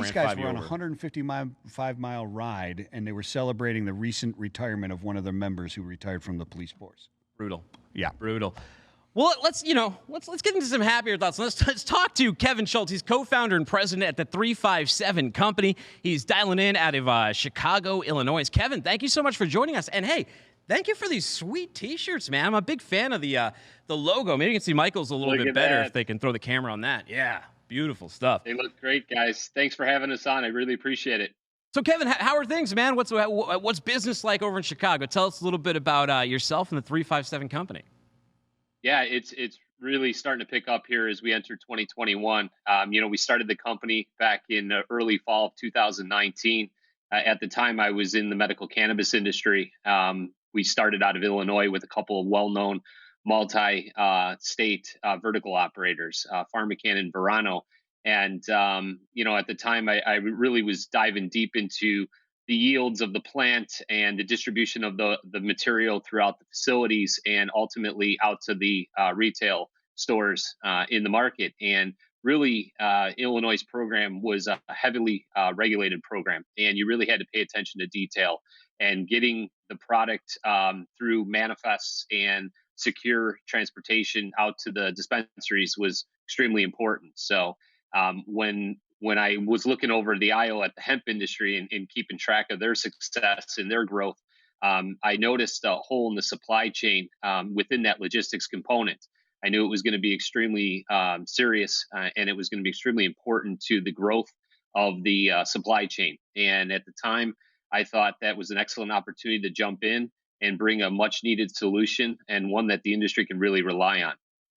These guys were on a 155-mile ride, and they were celebrating the recent retirement of one of their members who retired from the police force. Brutal. Yeah. Brutal. Well, let's get into some happier thoughts. Let's talk to Kevin Schultz. He's co-founder and president at the 357 Company. He's dialing in out of Chicago, Illinois. Kevin, thank you so much for joining us. And hey, thank you for these sweet T-shirts, man. I'm a big fan of the logo. Maybe you can see Michael's a little bit better if they can throw the camera on that. Yeah, beautiful stuff. They look great, guys. Thanks for having us on. I really appreciate it. So, Kevin, how are things, man? What's business like over in Chicago? Tell us a little bit about yourself and the 357 Company. Yeah, it's really starting to pick up here as we enter 2021. We started the company back in early fall of 2019. At the time, I was in the medical cannabis industry. We started out of Illinois with a couple of well-known multi-state vertical operators, PharmaCann and Verano. And, at the time, I really was diving deep into the yields of the plant and the distribution of the material throughout the facilities and ultimately out to the retail stores in the market. And really, Illinois' program was a heavily regulated program, and you really had to pay attention to detail. And getting the product through manifests and secure transportation out to the dispensaries was extremely important. So when I was looking over the aisle at the hemp industry and keeping track of their success and their growth, I noticed a hole in the supply chain within that logistics component. I knew it was going to be extremely serious and it was going to be extremely important to the growth of the supply chain. And at the time, I thought that was an excellent opportunity to jump in and bring a much needed solution and one that the industry can really rely on.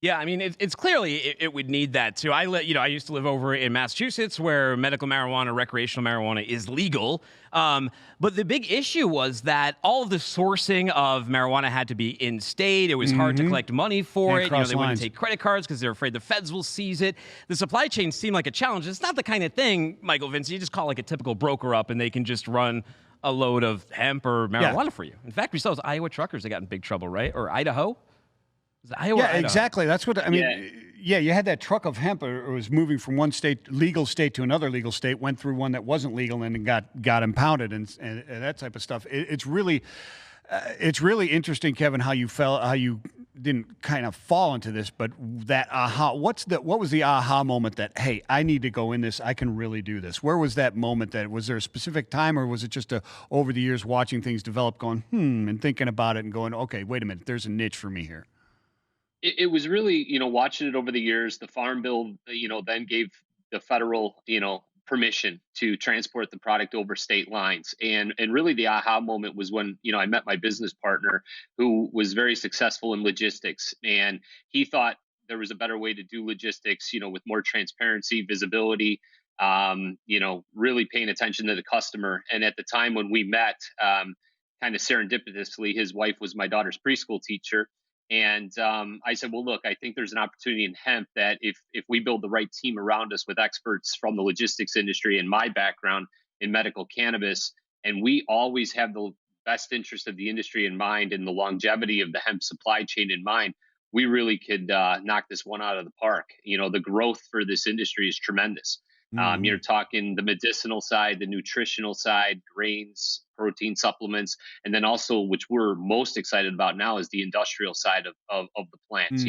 Yeah, I mean, it's clearly it would need that too. I used to live over in Massachusetts where medical marijuana, recreational marijuana is legal. But the big issue was that all of the sourcing of marijuana had to be in state. It was hard to collect money for it. They wouldn't take credit cards because they're afraid the feds will seize it. The supply chain seemed like a challenge. It's not the kind of thing, Michael Vince, you just call like a typical broker up and they can just run a load of hemp or marijuana for you. In fact, we saw those Iowa truckers that got in big trouble, right? Or Idaho? Yeah, exactly. That's what I mean. Yeah, you had that truck of hemp. It was moving from one legal state to another legal state. Went through one that wasn't legal and then got impounded and that type of stuff. It's really interesting, Kevin, how you didn't kind of fall into this, but that aha. What was the aha moment that, hey, I need to go in this. I can really do this. Where was that moment? Was there a specific time, or was it just over the years watching things develop, going and thinking about it and going, okay, wait a minute, there's a niche for me here. It was really, watching it over the years. The Farm Bill, then gave the federal, permission to transport the product over state lines. And really the aha moment was when, I met my business partner who was very successful in logistics. And he thought there was a better way to do logistics, with more transparency, visibility, really paying attention to the customer. And at the time when we met, kind of serendipitously, his wife was my daughter's preschool teacher. And I said, well, look, I think there's an opportunity in hemp that if we build the right team around us with experts from the logistics industry and my background in medical cannabis, and we always have the best interest of the industry in mind and the longevity of the hemp supply chain in mind, we really could knock this one out of the park. The growth for this industry is tremendous. You're talking the medicinal side, the nutritional side, grains, protein supplements, and then also, which we're most excited about now, is the industrial side of the plants.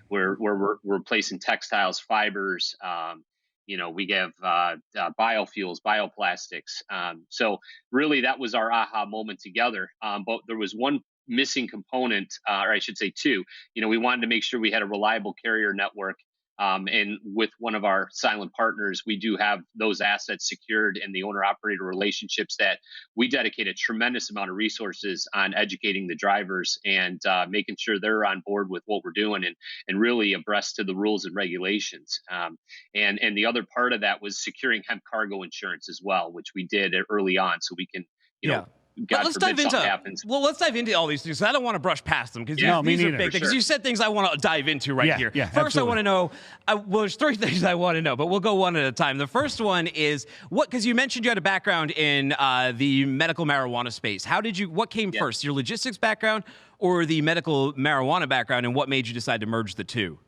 Where we're replacing textiles, fibers. We have biofuels, bioplastics. So really, that was our aha moment together. But there was one missing component, or I should say two. We wanted to make sure we had a reliable carrier network. And with one of our silent partners, we do have those assets secured and the owner-operator relationships that we dedicate a tremendous amount of resources on educating the drivers and making sure they're on board with what we're doing and really abreast to the rules and regulations. And the other part of that was securing hemp cargo insurance as well, which we did early on, so we can, let's dive into all these things. I don't want to brush past them because these are big things. Sure. You said things I want to dive into here. Yeah, First, absolutely. I want to know, there's three things I want to know, but we'll go one at a time. The first one is because you mentioned you had a background in the medical marijuana space. What came first, your logistics background or the medical marijuana background, and what made you decide to merge the two?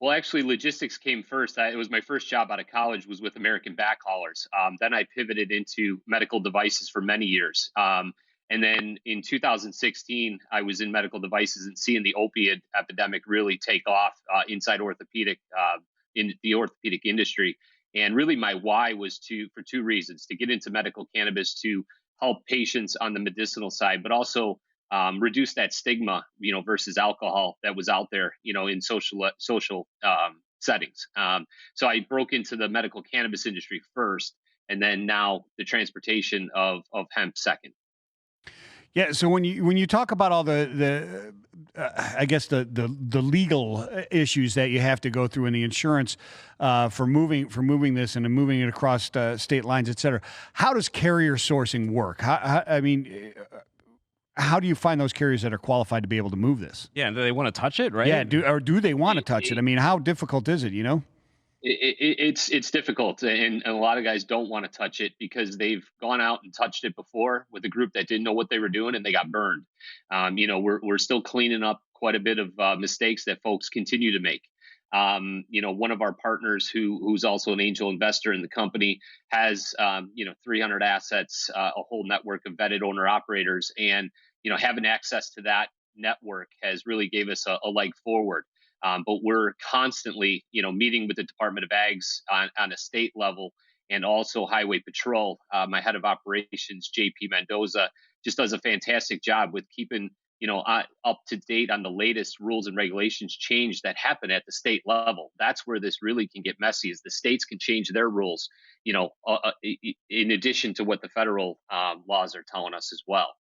Well, actually, logistics came first. It was my first job out of college was with American Backhaulers. Then I pivoted into medical devices for many years. And then in 2016, I was in medical devices and seeing the opiate epidemic really take off inside orthopedic, in the orthopedic industry. And really, my why was for two reasons: to get into medical cannabis to help patients on the medicinal side, but also reduce that stigma, versus alcohol that was out there, in social settings. So I broke into the medical cannabis industry first, and then now the transportation of hemp second. Yeah. So when you talk about all the I guess the legal issues that you have to go through and the insurance for moving this and moving it across state lines, et cetera, how does carrier sourcing work? I mean, how do you find those carriers that are qualified to be able to move this? Yeah, do they want to touch it, right? Yeah. Do they want to touch it? I mean, how difficult is it? You know? It's difficult, and a lot of guys don't want to touch it because they've gone out and touched it before with a group that didn't know what they were doing and they got burned. We're still cleaning up quite a bit of mistakes that folks continue to make. One of our partners who's also an angel investor in the company has 300 assets, a whole network of vetted owner operators, and having access to that network has really gave us a leg forward. But we're constantly, meeting with the Department of Ags on a state level and also Highway Patrol. My head of operations, JP Mendoza, just does a fantastic job with keeping, up to date on the latest rules and regulations change that happen at the state level. That's where this really can get messy, is the states can change their rules, in addition to what the federal laws are telling us as well.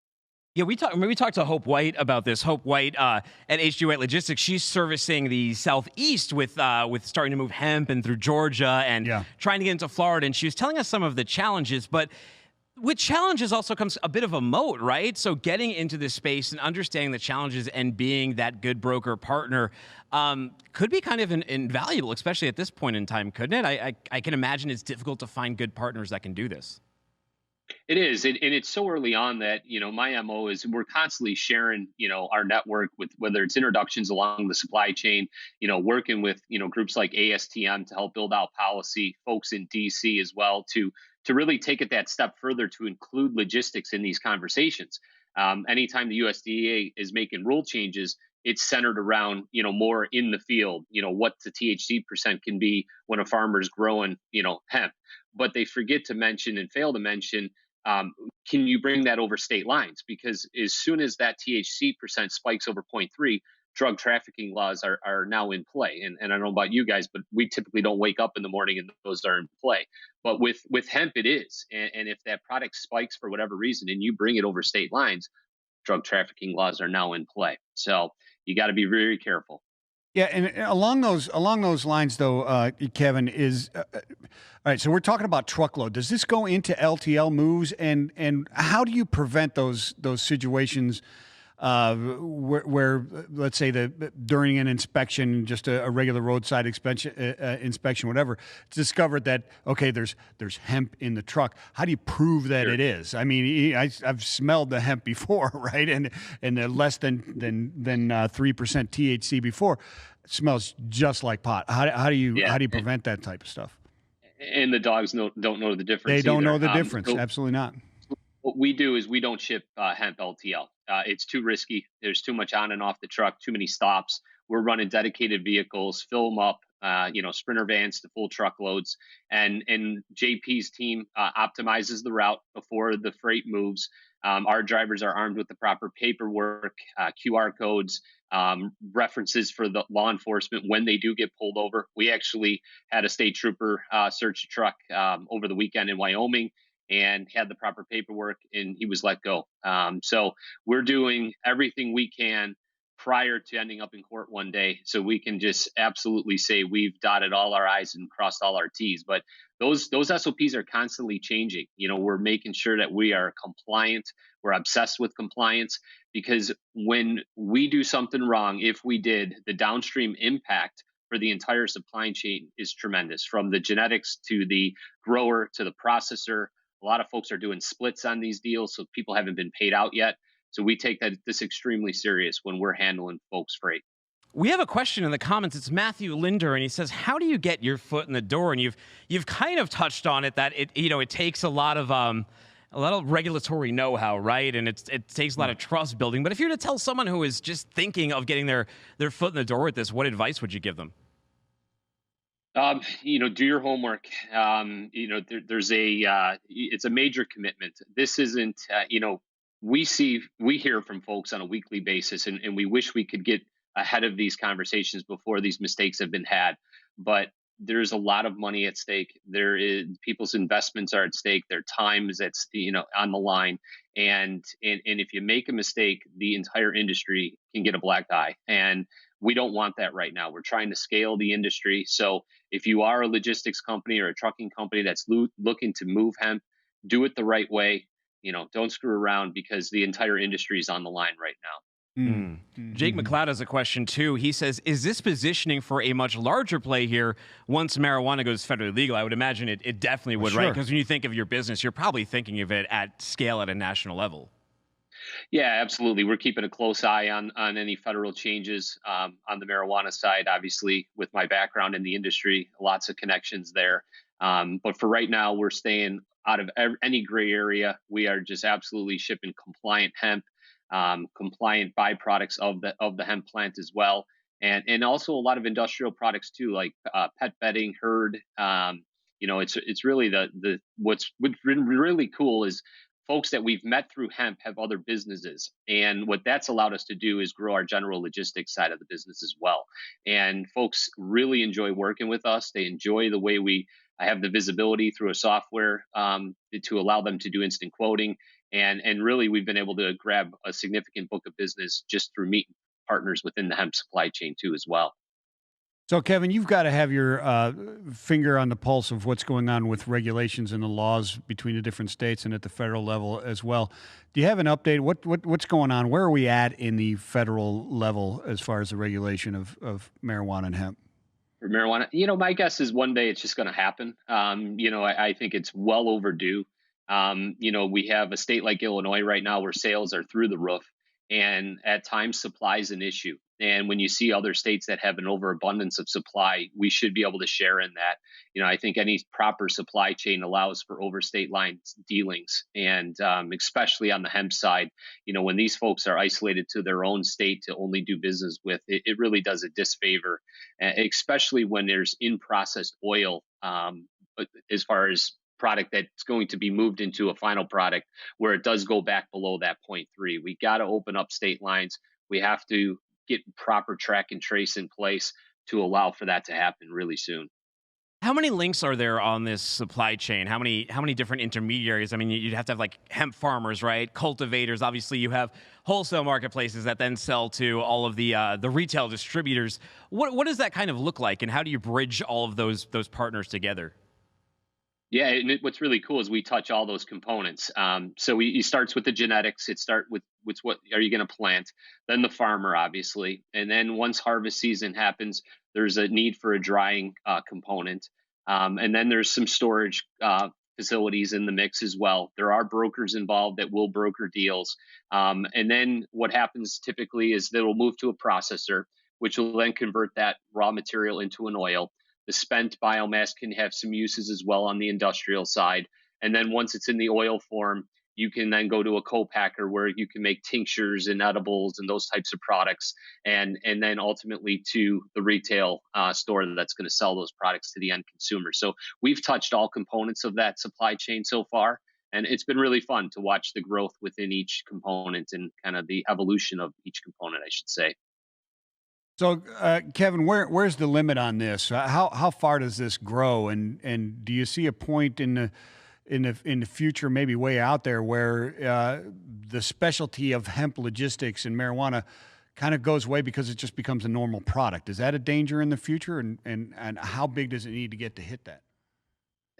Yeah, we talked to Hope White about this. Hope White at HG White Logistics, she's servicing the Southeast with starting to move hemp and through Georgia and trying to get into Florida. And she was telling us some of the challenges, but with challenges also comes a bit of a moat, right? So getting into this space and understanding the challenges and being that good broker partner could be kind of invaluable, especially at this point in time, couldn't it? I can imagine it's difficult to find good partners that can do this. It is, and it's so early on that my MO is we're constantly sharing our network with whether it's introductions along the supply chain, working with groups like ASTM to help build out policy, folks in DC as well to really take it that step further to include logistics in these conversations. Anytime the USDA is making rule changes, it's centered around more in the field, what the THC percent can be when a farmer's growing hemp, but they forget to mention and fail to mention, can you bring that over state lines? Because as soon as that THC percent spikes over zero point 0.3, drug trafficking laws are now in play. And I don't know about you guys, but we typically don't wake up in the morning and those are in play. But with hemp, it is. And if that product spikes for whatever reason and you bring it over state lines, drug trafficking laws are now in play. So you got to be very careful. Yeah, and along those lines, though, Kevin, is all right. So we're talking about truckload. Does this go into LTL moves, and how do you prevent those situations where let's say during an inspection, just a regular roadside inspection, whatever, it's discovered that okay, there's hemp in the truck. How do you prove that it is? I mean, I've smelled the hemp before, right? And the less than 3% THC before, it smells just like pot. How do you prevent that type of stuff? And the dogs don't know the difference. They don't either. know the difference. Absolutely not. What we do is we don't ship hemp LTL. It's too risky. There's too much on and off the truck, too many stops. We're running dedicated vehicles, fill them up, sprinter vans to full truckloads. And JP's team optimizes the route before the freight moves. Our drivers are armed with the proper paperwork, QR codes, references for the law enforcement when they do get pulled over. We actually had a state trooper search a truck over the weekend in Wyoming and had the proper paperwork, and he was let go. So we're doing everything we can prior to ending up in court one day, so we can just absolutely say we've dotted all our I's and crossed all our T's. But those SOPs are constantly changing. We're making sure that we are compliant. We're obsessed with compliance because when we do something wrong, if we did, the downstream impact for the entire supply chain is tremendous, from the genetics to the grower to the processor. A lot of folks are doing splits on these deals, so people haven't been paid out yet. So we take this extremely serious when we're handling folks' freight. We have a question in the comments. It's Matthew Linder, and he says, "How do you get your foot in the door?" And you've kind of touched on it, that it takes a lot of regulatory know-how, right? And it takes a lot of trust building. But if you were to tell someone who is just thinking of getting their foot in the door with this, what advice would you give them? Do your homework. There's it's a major commitment. This isn't, we hear from folks on a weekly basis, and we wish we could get ahead of these conversations before these mistakes have been had. But there's a lot of money at stake. There is people's investments are at stake. Their time is on the line. And if you make a mistake, the entire industry can get a black eye. And we don't want that right now. We're trying to scale the industry. So if you are a logistics company or a trucking company that's looking to move hemp, do it the right way. Don't screw around, because the entire industry is on the line right now. Jake McLeod has a question too. He says, is this positioning for a much larger play here once marijuana goes federally legal? I would imagine it definitely would, right? Because when you think of your business, you're probably thinking of it at scale at a national level. Yeah, absolutely. We're keeping a close eye on any federal changes on the marijuana side. Obviously, with my background in the industry, lots of connections there. But for right now, we're staying out of any gray area. We are just absolutely shipping compliant hemp, compliant byproducts of the hemp plant as well, and also a lot of industrial products too, like pet bedding, herd. It's really what's been really cool is folks that we've met through hemp have other businesses, and what that's allowed us to do is grow our general logistics side of the business as well. And folks really enjoy working with us. They enjoy the way I have the visibility through a software to allow them to do instant quoting. And really, we've been able to grab a significant book of business just through meeting partners within the hemp supply chain too, as well. So, Kevin, you've got to have your finger on the pulse of what's going on with regulations and the laws between the different states and at the federal level as well. Do you have an update? What's going on? Where are we at in the federal level as far as the regulation of marijuana and hemp? For marijuana, my guess is one day it's just going to happen. I think it's well overdue. We have a state like Illinois right now where sales are through the roof, and at times supply is an issue. And when you see other states that have an overabundance of supply, we should be able to share in that. I think any proper supply chain allows for overstate lines dealings, and especially on the hemp side, when these folks are isolated to their own state to only do business with, it really does a disfavor, especially when there's in-processed oil, as far as product that's going to be moved into a final product where it does go back below that 0.3. We got to open up state lines. We have to get proper track and trace in place to allow for that to happen really soon. How many links are there on this supply chain? How many different intermediaries? I mean, you'd have to have like hemp farmers, right? Cultivators. Obviously, you have wholesale marketplaces that then sell to all of the retail distributors. What does that kind of look like, and how do you bridge all of those partners together? Yeah, and what's really cool is we touch all those components. So it starts with the genetics. It starts with what are you going to plant, then the farmer, obviously, and then once harvest season happens, there's a need for a drying component, and then there's some storage facilities in the mix as well. There are brokers involved that will broker deals, and then what happens typically is they will move to a processor, which will then convert that raw material into an oil. The spent biomass can have some uses as well on the industrial side. And then once it's in the oil form, you can then go to a co-packer where you can make tinctures and edibles and those types of products. And then ultimately to the retail store that's going to sell those products to the end consumer. So we've touched all components of that supply chain so far. And it's been really fun to watch the growth within each component and kind of the evolution of each component, I should say. So, Kevin, where's the limit on this? How far does this grow? And do you see a point in the future, maybe way out there, where the specialty of hemp logistics and marijuana kind of goes away because it just becomes a normal product? Is that a danger in the future? And how big does it need to get to hit that?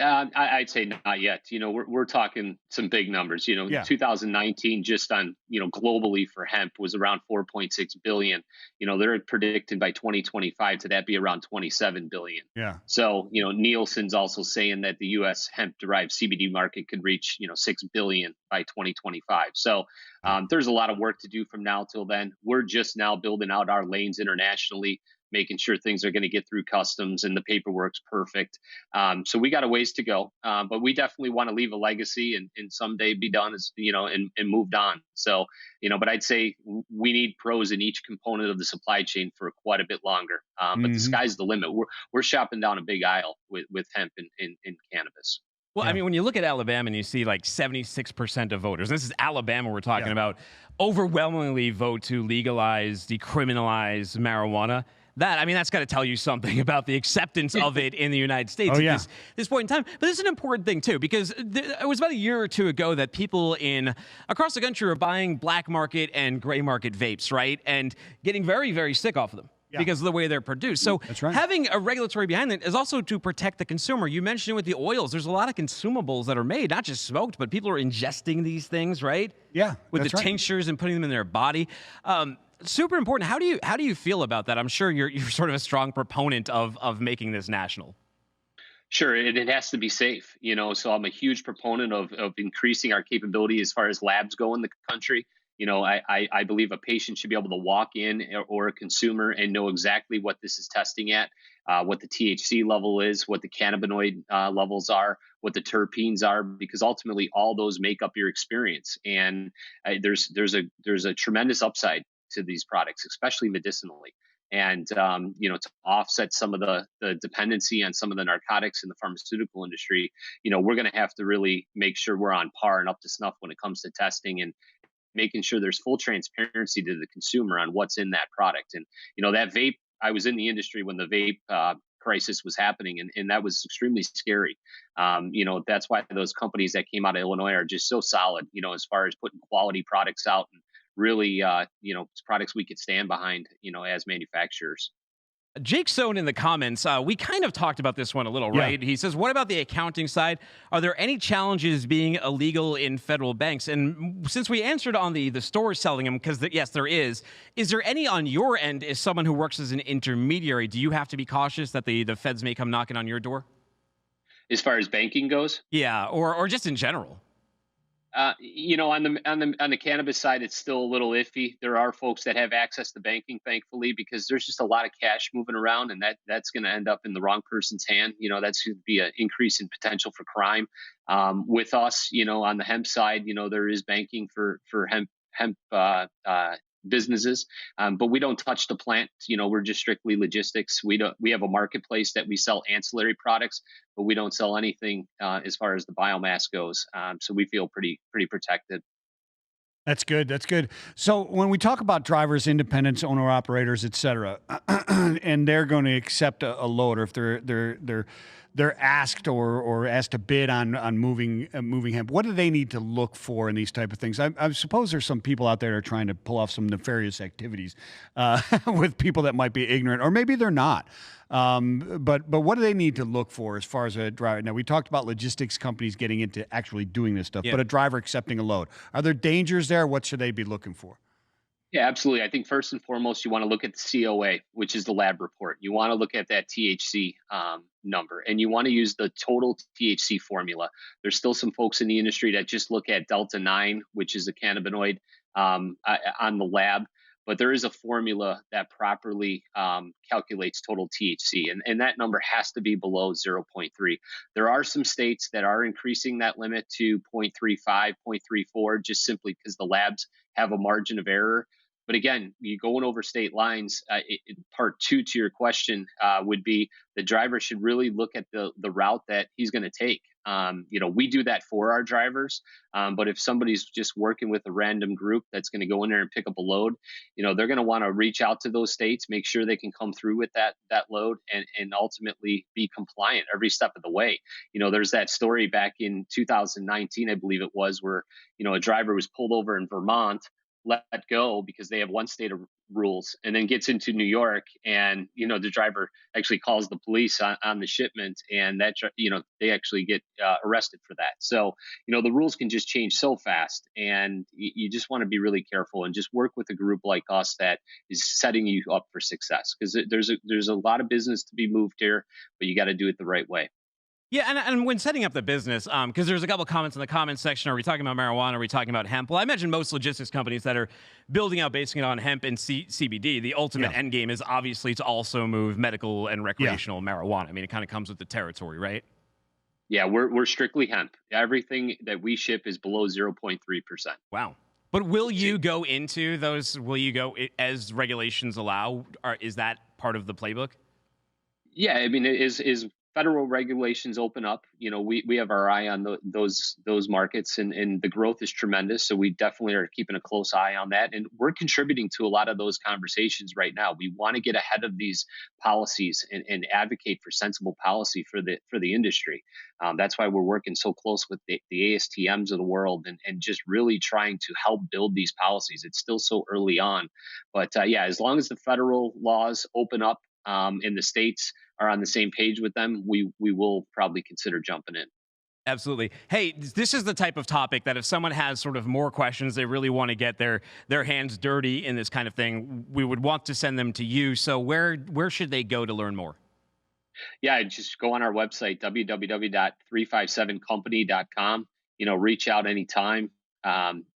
I'd say not yet. We're talking some big numbers. Yeah. 2019 just on globally for hemp was around 4.6 billion. They're predicting by 2025 to that be around 27 billion. Yeah. So Nielsen's also saying that the U.S. hemp-derived CBD market could reach 6 billion by 2025. So there's a lot of work to do from now till then. We're just now building out our lanes internationally, making sure things are going to get through customs and the paperwork's perfect. So we got a ways to go, but we definitely want to leave a legacy and someday be done and moved on. So, but I'd say we need pros in each component of the supply chain for quite a bit longer. But the sky's the limit. We're shopping down a big aisle with hemp and cannabis. Well, I mean, when you look at Alabama and you see like 76% of voters, and this is Alabama we're talking about, overwhelmingly vote to legalize, decriminalize marijuana. That's got to tell you something about the acceptance of it in the United States at this point in time. But this is an important thing, too, because it was about a year or two ago that people across the country were buying black market and gray market vapes, right? And getting very, very sick off of them. Because of the way they're produced. So having a regulatory behind it is also to protect the consumer. You mentioned it with the oils. There's a lot of consumables that are made, not just smoked, but people are ingesting these things, right? Yeah. With the tinctures and putting them in their body. Super important. How do you feel about that? I'm sure you're sort of a strong proponent of making this national. Sure, it has to be safe, so I'm a huge proponent of increasing our capability as far as labs go in the country. I believe a patient should be able to walk in or a consumer and know exactly what this is testing at, what the THC level is, what the cannabinoid levels are, what the terpenes are, because ultimately all those make up your experience. And there's a tremendous upside to these products, especially medicinally. And, to offset some of the dependency on some of the narcotics in the pharmaceutical industry, we're going to have to really make sure we're on par and up to snuff when it comes to testing and making sure there's full transparency to the consumer on what's in that product. And, that vape, I was in the industry when the vape crisis was happening, and that was extremely scary. That's why those companies that came out of Illinois are just so solid, as far as putting quality products out and really, products we could stand behind, as manufacturers. Jake Sohn in the comments, we kind of talked about this one a little, right? He says, what about the accounting side? Are there any challenges being illegal in federal banks? And since we answered on the stores selling them, because yes, there is there any on your end as someone who works as an intermediary? Do you have to be cautious that the feds may come knocking on your door? As far as banking goes? Yeah, or just in general. On the cannabis side, it's still a little iffy. There are folks that have access to banking, thankfully, because there's just a lot of cash moving around, and that's going to end up in the wrong person's hand. That's going to be an increase in potential for crime. With us, on the hemp side, there is banking for hemp businesses, but we don't touch the plant. We're just strictly logistics. We have a marketplace that we sell ancillary products, but we don't sell anything as far as the biomass goes. So we feel pretty protected. That's good. That's good. So when we talk about drivers, independents, owner operators, et cetera, and they're going to accept a load, or if they're asked or asked to bid on moving hemp, what do they need to look for in these type of things? I suppose there's some people out there that are trying to pull off some nefarious activities with people that might be ignorant, or maybe they're not. But what do they need to look for as far as a driver? Now, we talked about logistics companies getting into actually doing this stuff, but a driver accepting a load. Are there dangers there? What should they be looking for? Yeah, absolutely. I think first and foremost, you want to look at the COA, which is the lab report. You want to look at that THC number, and you want to use the total THC formula. There's still some folks in the industry that just look at Delta 9, which is a cannabinoid on the lab, but there is a formula that properly calculates total THC, and that number has to be below 0.3. There are some states that are increasing that limit to 0.35, 0.34, just simply because the labs have a margin of error. But again, you going over state lines, part two to your question would be the driver should really look at the route that he's going to take. We do that for our drivers. But if somebody's just working with a random group that's going to go in there and pick up a load, they're going to want to reach out to those states, make sure they can come through with that load and ultimately be compliant every step of the way. There's that story back in 2019, I believe it was, where, a driver was pulled over in Vermont let go because they have one state of rules, and then gets into New York, and the driver actually calls the police on the shipment, and they actually get arrested for that. So the rules can just change so fast, and you just want to be really careful and just work with a group like us that is setting you up for success, because there's a lot of business to be moved here, but you got to do it the right way. Yeah, and when setting up the business, because there's a couple comments in the comments section. Are we talking about marijuana? Are we talking about hemp? Well, I imagine most logistics companies that are building out, basing it on hemp and CBD, the ultimate end game is obviously to also move medical and recreational marijuana. I mean, it kind of comes with the territory, right? Yeah, we're strictly hemp. Everything that we ship is below 0.3%. Wow. But will you go into those? Will you go as regulations allow? Or is that part of the playbook? Yeah, I mean, is federal regulations open up, we have our eye on those markets, and the growth is tremendous. So we definitely are keeping a close eye on that, and we're contributing to a lot of those conversations right now. We want to get ahead of these policies and advocate for sensible policy for the industry. That's why we're working so close with the ASTMs of the world, and just really trying to help build these policies. It's still so early on, but yeah, as long as the federal laws open up, and the states are on the same page with them, we will probably consider jumping in. Absolutely. Hey, this is the type of topic that if someone has sort of more questions, they really want to get their hands dirty in this kind of thing, we would want to send them to you. So where should they go to learn more? Yeah, just go on our website, www.357company.com. Reach out anytime.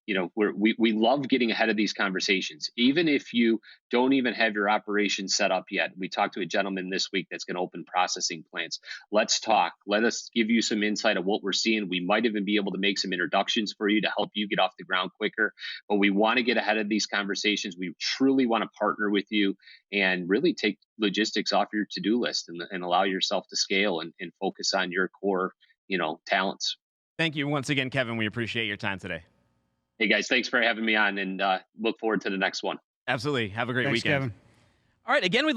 We love getting ahead of these conversations. Even if you don't even have your operation set up yet, we talked to a gentleman this week that's going to open processing plants. Let's talk. Let us give you some insight of what we're seeing. We might even be able to make some introductions for you to help you get off the ground quicker. But we want to get ahead of these conversations. We truly want to partner with you and really take logistics off your to-do list, and allow yourself to scale and focus on your core, talents. Thank you once again, Kevin. We appreciate your time today. Hey guys, thanks for having me on, and look forward to the next one. Absolutely. Have a great weekend. Kevin. All right. Again, we'd like